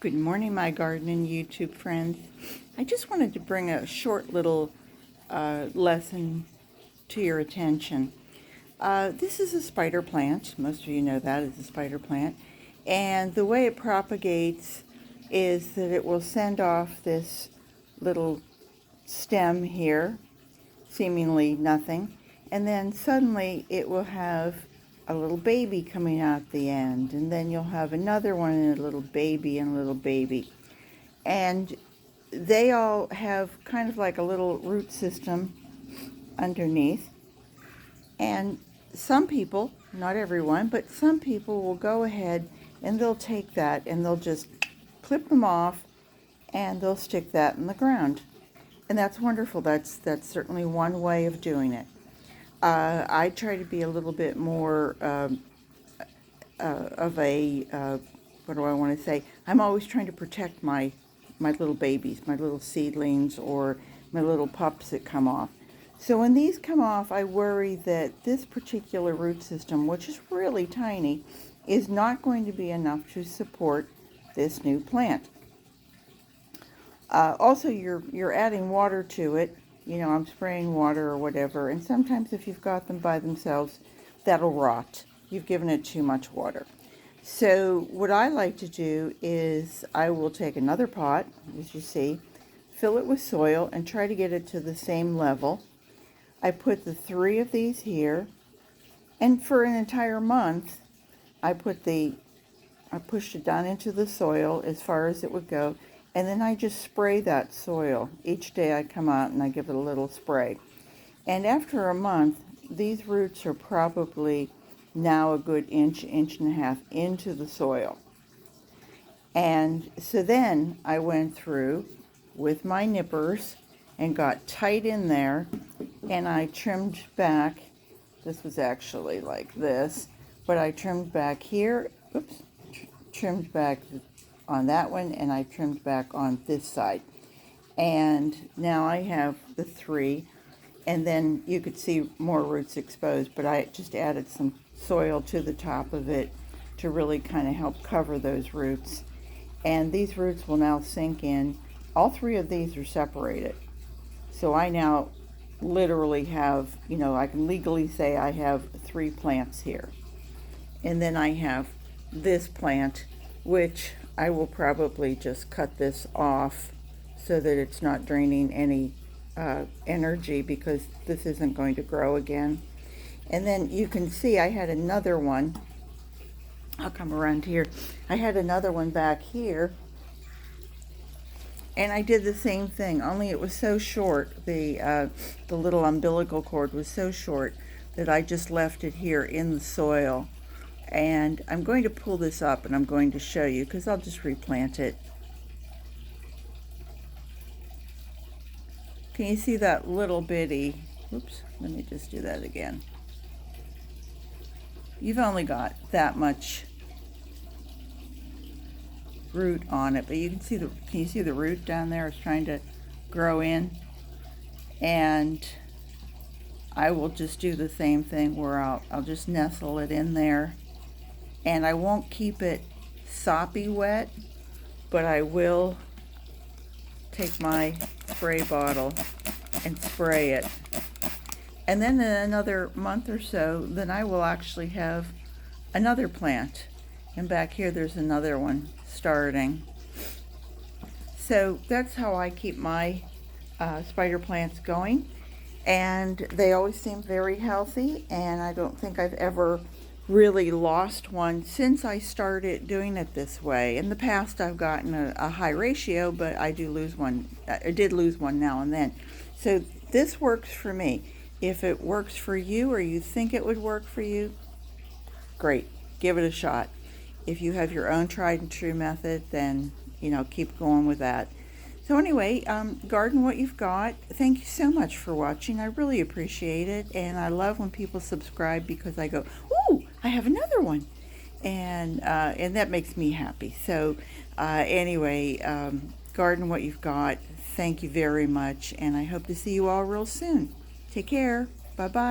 Good morning, my garden and YouTube friends. I just wanted to bring a short little lesson to your attention. This is a spider plant. Most of you know that is a spider plant. And the way it propagates is that it will send off this little stem here, seemingly nothing, and then suddenly it will have a little baby coming out the end, and then you'll have another one and a little baby and a little baby. And they all have kind of like a little root system underneath. And some people, not everyone, but some people will go ahead and they'll take that and they'll just clip them off and they'll stick that in the ground. And that's wonderful. That's certainly one way of doing it. I try to be a little bit more of a, what do I want to say? I'm always trying to protect my little babies, my little seedlings, or my little pups that come off. So when these come off, I worry that this particular root system, which is really tiny, is not going to be enough to support this new plant. Also, you're adding water to it. You know, I'm spraying water or whatever, and sometimes if you've got them by themselves, that'll rot. You've given it too much water. So what I like to do is I will take another pot, as you see, fill it with soil, and try to get it to the same level. I put the 3 of these here, and for an entire month, I pushed it down into the soil as far as it would go. And then I just spray that soil. Each day I come out and I give it a little spray. And after a month, these roots are probably now a good inch and a half into the soil. And so then I went through with my nippers and got tight in there, and I trimmed back. This was actually like this, but I trimmed back here, trimmed back on that one, and I trimmed back on this side. And now I have the 3, and then you could see more roots exposed, but I just added some soil to the top of it to really kind of help cover those roots. And these roots will now sink in. All 3 of these are separated. So I now literally have, you know, I can legally say I have 3 plants here. And then I have this plant, which I will probably just cut this off so that it's not draining any energy, because this isn't going to grow again. And then you can see I had another one. I'll come around here. I had another one back here, and I did the same thing, only it was so short. The little umbilical cord was so short that I just left it here in the soil. And I'm going to pull this up and I'm going to show you, because I'll just replant it. Can you see that little bitty, oops, let me just do that again. You've only got that much root on it, but you can see can you see the root down there is trying to grow in? And I will just do the same thing where I'll just nestle it in there. And I won't keep it soppy wet, but I will take my spray bottle and spray it. And then in another month or so, then I will actually have another plant. And back here there's another one starting. So that's how I keep my spider plants going. And they always seem very healthy, and I don't think I've ever really lost one since I started doing it this way. In the past I've gotten a high ratio, but I did lose one now and then. So this works for me. If it works for you, or you think it would work for you, great, give it a shot. If you have your own tried and true method, then keep going with that. So anyway, garden what you've got. Thank you so much for watching. I really appreciate it, and I love when people subscribe, because I go, ooh, I have another one, and that makes me happy. So anyway, garden what you've got. Thank you very much, and I hope to see you all real soon. Take care. Bye-bye.